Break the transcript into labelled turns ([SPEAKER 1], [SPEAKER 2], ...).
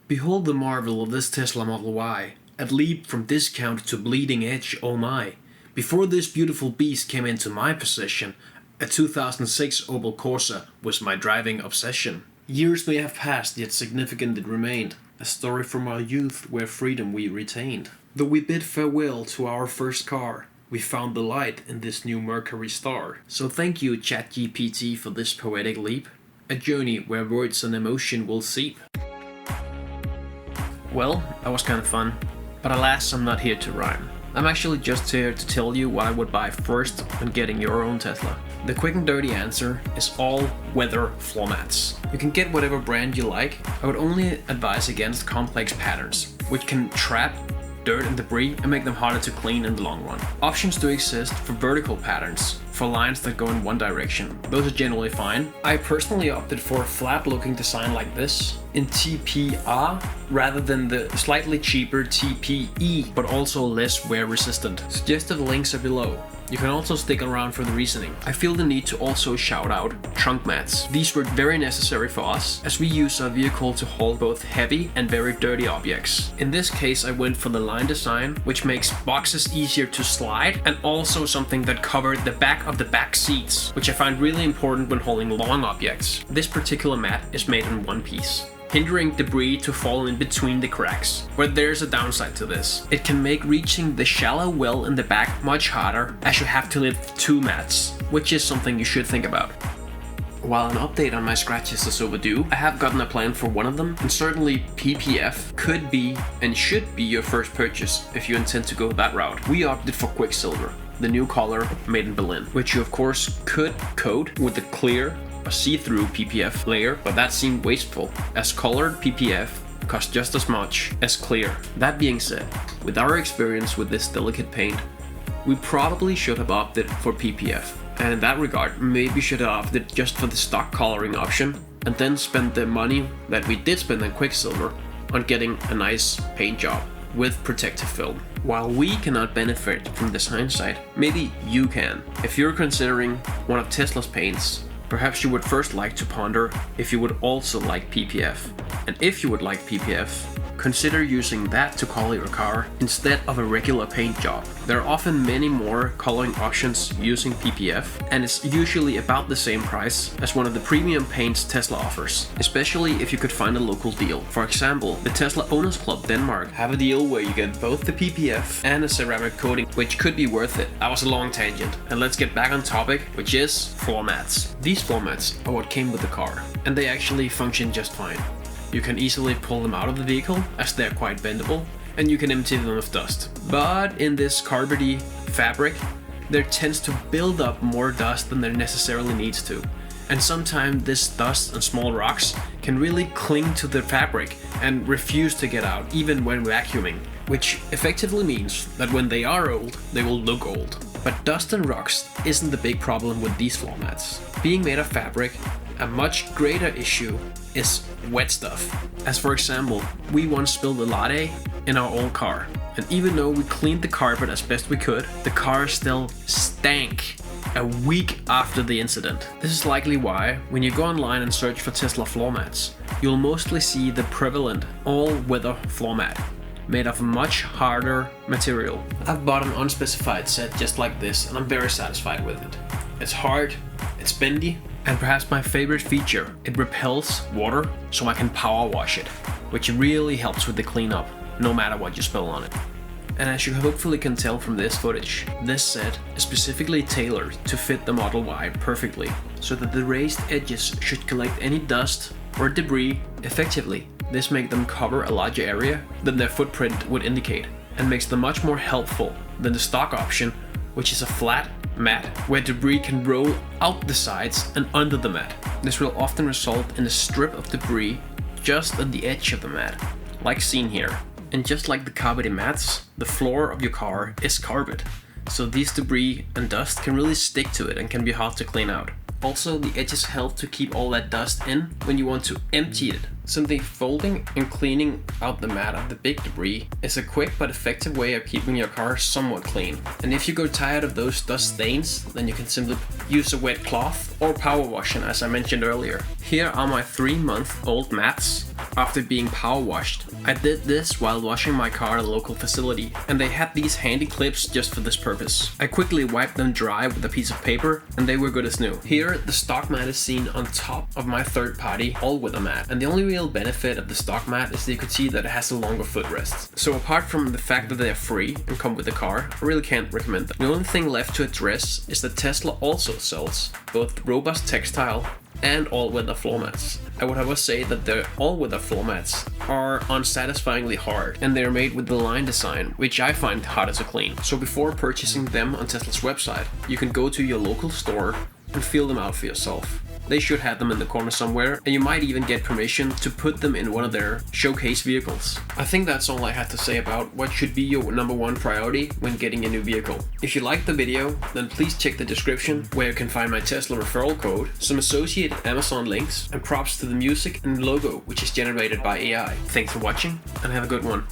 [SPEAKER 1] Behold the marvel of this Tesla Model Y, at leap from discount to bleeding edge, oh my. Before this beautiful beast came into my possession, a 2006 Opel Corsa was my driving obsession. Years may have passed, yet significant it remained, a story from our youth where freedom we retained. Though we bid farewell to our first car, we found the light in this new Mercury star. So thank you ChatGPT for this poetic leap, a journey where words and emotion will seep. Well, that was kind of fun, but alas I'm not here to rhyme. I'm actually just here to tell you what I would buy first when getting your own Tesla. The quick and dirty answer is all-weather floor mats. You can get whatever brand you like. I would only advise against complex patterns, which can trap dirt and debris and make them harder to clean in the long run. Options do exist for vertical patterns, for lines that go in one direction. Those are generally fine. I personally opted for a flat-looking design like this in TPR rather than the slightly cheaper TPE, but also less wear resistant. Suggested links are below. You can also stick around for the reasoning. I feel the need to also shout out trunk mats. These were very necessary for us, as we use our vehicle to haul both heavy and very dirty objects. In this case I went for the line design, which makes boxes easier to slide, and also something that covered the back of the back seats, which I find really important when hauling long objects. This particular mat is made in one piece, hindering debris to fall in between the cracks. But there's a downside to this. It can make reaching the shallow well in the back much harder, as you have to lift two mats, which is something you should think about. While an update on my scratches is overdue, I have gotten a plan for one of them, and certainly PPF could be and should be your first purchase if you intend to go that route. We opted for Quicksilver, the new color made in Berlin, which you of course could coat with a clear a see-through PPF layer, but that seemed wasteful, as colored PPF cost just as much as clear. That being said, with our experience with this delicate paint, we probably should have opted for PPF, and in that regard maybe should have opted just for the stock coloring option and then spent the money that we did spend on Quicksilver on getting a nice paint job with protective film. While we cannot benefit from this hindsight, maybe you can. If you're considering one of Tesla's paints, perhaps you would first like to ponder if you would also like PPF. And if you would like PPF, consider using that to color your car instead of a regular paint job. There are often many more coloring options using PPF, and it's usually about the same price as one of the premium paints Tesla offers, especially if you could find a local deal. For example, the Tesla Owners Club Denmark have a deal where you get both the PPF and a ceramic coating, which could be worth it. That was a long tangent, and let's get back on topic, which is floor mats. These floor mats are what came with the car, and they actually function just fine. You can easily pull them out of the vehicle, as they're quite bendable, and you can empty them of dust. But in this carpety fabric, there tends to build up more dust than there necessarily needs to. And sometimes this dust and small rocks can really cling to the fabric and refuse to get out, even when vacuuming, which effectively means that when they are old, they will look old. But dust and rocks isn't the big problem with these floor mats. Being made of fabric, a much greater issue is wet stuff. As for example, we once spilled a latte in our old car, and even though we cleaned the carpet as best we could, the car still stank a week after the incident. This is likely why, when you go online and search for Tesla floor mats, you'll mostly see the prevalent all-weather floor mat, made of much harder material. I've bought an unspecified set just like this, and I'm very satisfied with it. It's hard, it's bendy, and perhaps my favorite feature, it repels water so I can power wash it, which really helps with the cleanup, no matter what you spill on it. And as you hopefully can tell from this footage, this set is specifically tailored to fit the Model Y perfectly, so that the raised edges should collect any dust or debris effectively. This makes them cover a larger area than their footprint would indicate, and makes them much more helpful than the stock option, which is a flat mat where debris can roll out the sides and under the mat. This will often result in a strip of debris just at the edge of the mat, like seen here. And just like the carpety mats, the floor of your car is carpet, so these debris and dust can really stick to it and can be hard to clean out. Also, the edges help to keep all that dust in when you want to empty it So the folding and cleaning out the mat of the big debris is a quick but effective way of keeping your car somewhat clean. And if you go tired of those dust stains, then you can simply use a wet cloth or power washing, as I mentioned earlier. Here are my 3-month-old mats after being power washed. I did this while washing my car at a local facility, and they had these handy clips just for this purpose. I quickly wiped them dry with a piece of paper, and they were good as new. Here, the stock mat is seen on top of my third-party all-weather mat, and the only real benefit of the stock mat is that you can see that it has a longer footrest. So apart from the fact that they are free and come with the car, I really can't recommend them. The only thing left to address is that Tesla also sells both robust textile and all-weather floor mats. I would however say that the all-weather floor mats are unsatisfyingly hard, and they are made with the line design, which I find harder to clean. So before purchasing them on Tesla's website, you can go to your local store and feel them out for yourself. They should have them in the corner somewhere, and you might even get permission to put them in one of their showcase vehicles. I think that's all I had to say about what should be your #1 priority when getting a new vehicle. If you liked the video, then please check the description where you can find my Tesla referral code, some associated Amazon links, and props to the music and logo which is generated by AI. Thanks for watching, and have a good one.